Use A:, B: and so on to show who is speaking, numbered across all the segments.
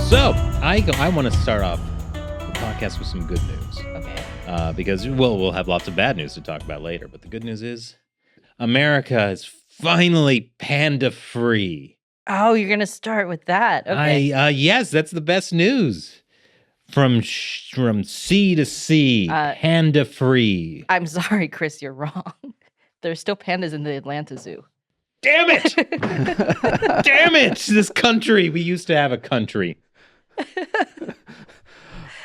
A: So I want to start off the podcast with some good news.
B: Okay.
A: Because we'll have lots of bad news to talk about later, but the good news is America is finally panda free.
B: Oh, you're gonna start with that. Okay.
A: Yes, that's the best news. From sea to sea, panda free.
B: I'm sorry, Chris, you're wrong. There's still pandas in the Atlanta Zoo.
A: Damn it! Damn it! This country. We used to have a country.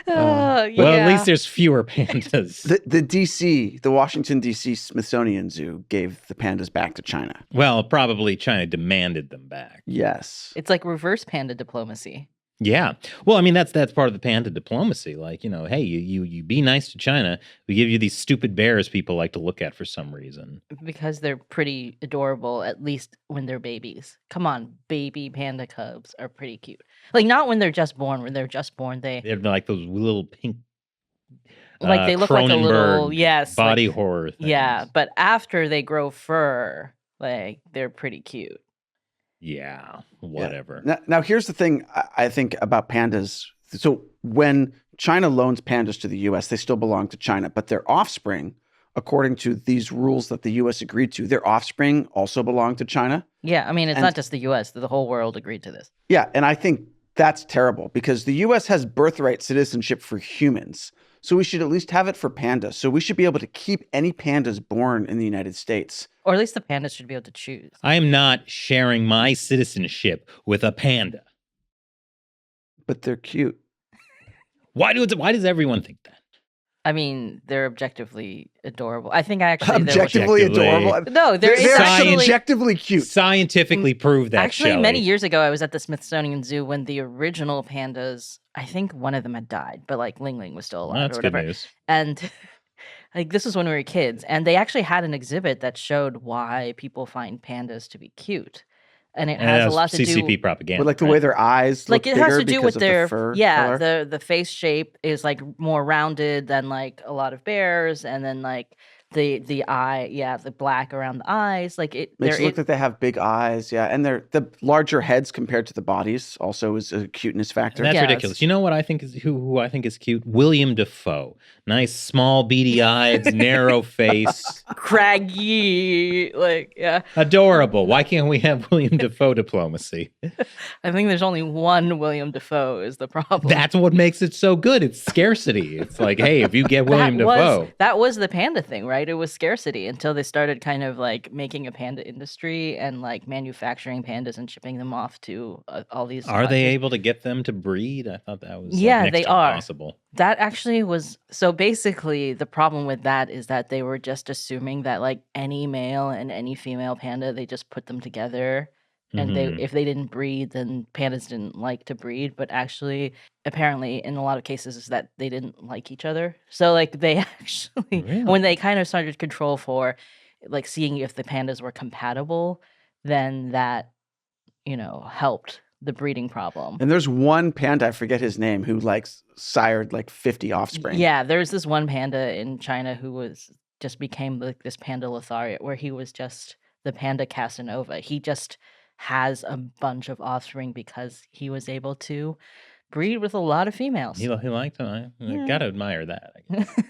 B: Yeah.
A: Well, at least there's fewer pandas.
C: The Washington, D.C. Smithsonian Zoo gave the pandas back to China.
A: Well, probably China demanded them back.
C: Yes.
B: It's like reverse panda diplomacy.
A: Yeah. Well, I mean, that's part of the panda diplomacy. Like, hey, you be nice to China. We give you these stupid bears people like to look at for some reason.
B: Because they're pretty adorable, at least when they're babies. Come on, baby panda cubs are pretty cute. Like, not when they're just born. When they're just born, they're
A: like those little pink,
B: like they look like a little,
A: body horror things.
B: Yeah, but after they grow fur, like, they're pretty cute.
A: Yeah, whatever.
C: Yeah. Now, here's the thing I think about pandas. So when China loans pandas to the U.S., they still belong to China, but their offspring, according to these rules that the U.S. agreed to, their offspring also belong to China.
B: Yeah, I mean, it's not just the U.S. The whole world agreed to this.
C: Yeah, and I think that's terrible because the U.S. has birthright citizenship for humans. So we should at least have it for pandas. So we should be able to keep any pandas born in the United States.
B: Or at least the pandas should be able to choose.
A: I am not sharing my citizenship with a panda.
C: But they're cute.
A: Why does everyone think that?
B: I mean, they're objectively adorable. I think actually
C: objectively adorable.
B: No, they're
C: actually objectively cute.
A: Scientifically proved that.
B: Actually,
A: Shelley.
B: many years ago, I was at the Smithsonian Zoo when the original pandas. I think one of them had died, but like Ling Ling was still alive.
A: That's
B: or whatever.
A: good news.
B: And like this was when we were kids, and they actually had an exhibit that showed why people find pandas to be cute. And it has a lot to do
A: CCP propaganda.
C: With like the way their eyes look
B: it has to do with their
C: fur
B: color. the face shape is like more rounded than like a lot of bears, and then like the eye, the black around the eyes, like it
C: makes it look like they have big eyes, and the larger heads compared to the bodies also is a cuteness factor.
A: That's ridiculous. You know what I think is who I think is cute? William Dafoe. Nice, small, beady eyes, narrow face,
B: craggy,
A: adorable. Why can't we have William Dafoe diplomacy?
B: I think there's only one William Dafoe is the problem.
A: That's what makes it so good. It's scarcity. It's like, hey, if you get William Dafoe,
B: that was the panda thing, right? It was scarcity until they started kind of like making a panda industry and like manufacturing pandas and shipping them off to all these.
A: Are they able to get them to breed? I thought that was
B: next
A: they are impossible.
B: That actually was so. Basically, the problem with that is that they were just assuming that like any male and any female panda, they just put them together. And if they didn't breed, then pandas didn't like to breed. But actually, apparently, in a lot of cases, is that they didn't like each other. So, like, they actually, when they kind of started control for, like, seeing if the pandas were compatible, then that, helped the breeding problem.
C: And there's one panda, I forget his name, who, like, sired, like, 50 offspring.
B: Yeah, there's this one panda in China who just became, like, this panda Lothario, where he was just the panda Casanova. He just has a bunch of offspring because he was able to breed with a lot of females.
A: He liked them. I gotta admire that, I guess.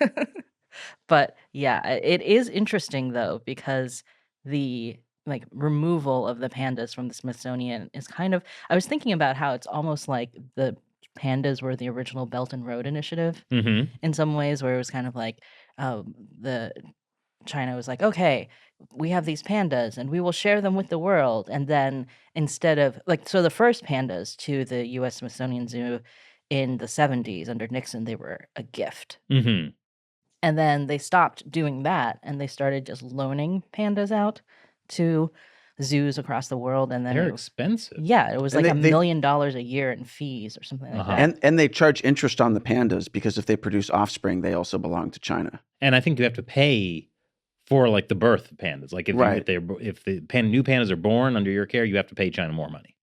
B: But yeah, it is interesting though, because the like removal of the pandas from the Smithsonian is kind of, I was thinking about how it's almost like the pandas were the original Belt and Road Initiative in some ways, where it was kind of like the China was like, okay, we have these pandas and we will share them with the world. And then instead of so the first pandas to the U.S. Smithsonian Zoo in the 70s under Nixon, they were a gift.
A: And
B: then they stopped doing that and they started just loaning pandas out to zoos across the world. And then
A: they're expensive.
B: Yeah, it was like $1 million a year in fees or something like that.
C: And they charge interest on the pandas because if they produce offspring, they also belong to China.
A: And I think you have to pay for like the birth of pandas. Like if the new pandas are born under your care, you have to pay China more money.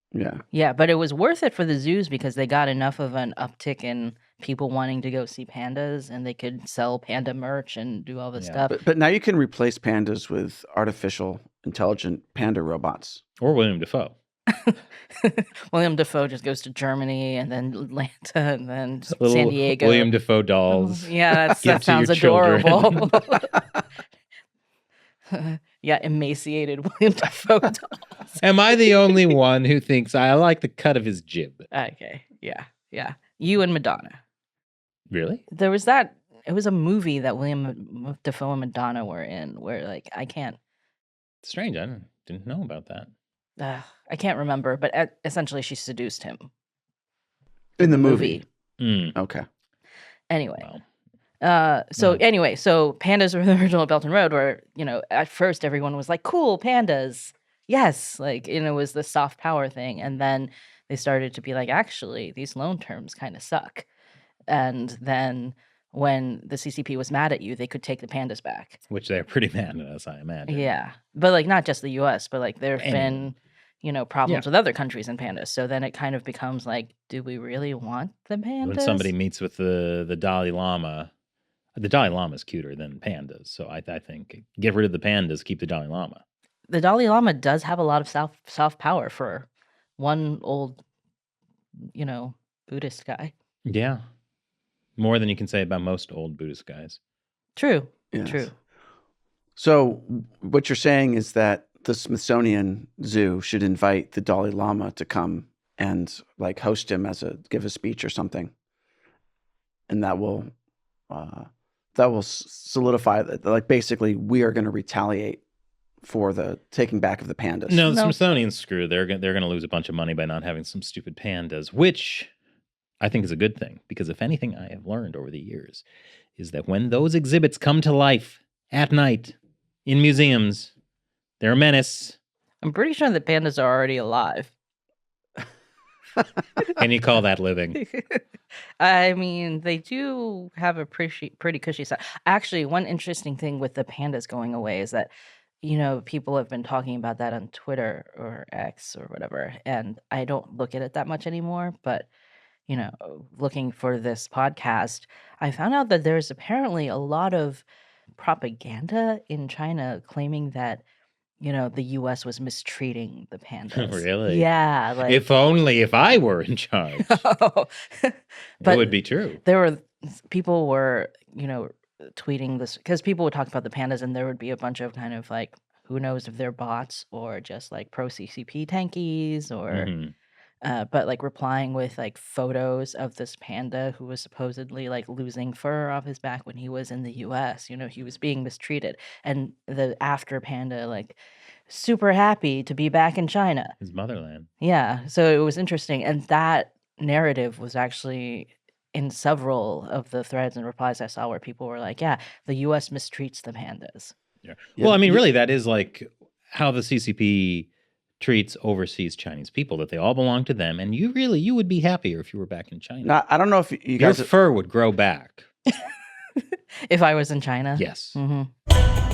B: Yeah, but it was worth it for the zoos because they got enough of an uptick in people wanting to go see pandas, and they could sell panda merch and do all this stuff.
C: But now you can replace pandas with artificial intelligent panda robots.
A: Or William Dafoe.
B: William Dafoe just goes to Germany and then Atlanta and then San
A: Little
B: Diego.
A: William Dafoe dolls.
B: Yeah,
A: Give
B: that
A: to your
B: sounds
A: children.
B: adorable. Yeah, emaciated William Dafoe dolls.
A: Am I the only one who thinks I like the cut of his jib?
B: Okay, yeah. You and Madonna.
A: Really?
B: There was it was a movie that William Dafoe and Madonna were in where, like, I can't
A: Strange. I didn't know about that.
B: I can't remember, but essentially she seduced him.
C: In the movie.
A: Mm.
C: Okay.
B: Anyway.
A: Wow.
B: So pandas were the original Belt and Road where, at first everyone was like, cool, pandas. Yes. Like, it was the soft power thing. And then they started to be like, actually, these loan terms kind of suck. And then when the CCP was mad at you, they could take the pandas back.
A: Which they're pretty mad at us, I imagine.
B: Yeah. But like, not just the US, but like there have been, problems with other countries and pandas. So then it kind of becomes like, do we really want the pandas?
A: When somebody meets with the Dalai Lama, the Dalai Lama's cuter than pandas. So I think get rid of the pandas, keep the Dalai Lama.
B: The Dalai Lama does have a lot of soft power for one old, Buddhist guy.
A: Yeah. More than you can say about most old Buddhist guys.
B: True.
C: Yes.
B: True.
C: So what you're saying is that the Smithsonian Zoo should invite the Dalai Lama to come and like host him give a speech or something, and that will solidify that. Like basically, we are going to retaliate for the taking back of the pandas.
A: No, the Smithsonian's screwed. They're going to lose a bunch of money by not having some stupid pandas, which I think is a good thing, because if anything I have learned over the years is that when those exhibits come to life at night in museums, they're a menace.
B: I'm pretty sure the pandas are already alive.
A: Can you call that living?
B: I mean, they do have a pretty cushy side. Actually, one interesting thing with the pandas going away is that, people have been talking about that on Twitter or X or whatever, and I don't look at it that much anymore, but looking for this podcast, I found out that there's apparently a lot of propaganda in China claiming that, the US was mistreating the pandas.
A: Really?
B: Yeah. Like,
A: If I were in charge, it would be true.
B: People were, tweeting this because people would talk about the pandas and there would be a bunch of kind of like, who knows if they're bots or just like pro CCP tankies or.
A: Mhm.
B: But like replying with like photos of this panda who was supposedly like losing fur off his back when he was in the US. He was being mistreated. And the after panda, like super happy to be back in China.
A: His motherland.
B: Yeah. So it was interesting. And that narrative was actually in several of the threads and replies I saw where people were like, yeah, the US mistreats the pandas.
A: Yeah. Well, I mean, really, that is like how the CCP treats overseas Chinese people, that they all belong to them, and you would be happier if you were back in China.
C: Now, I don't know if you guys
A: Your fur would grow back.
B: If I was in China.
A: Yes.
B: Mm-hmm.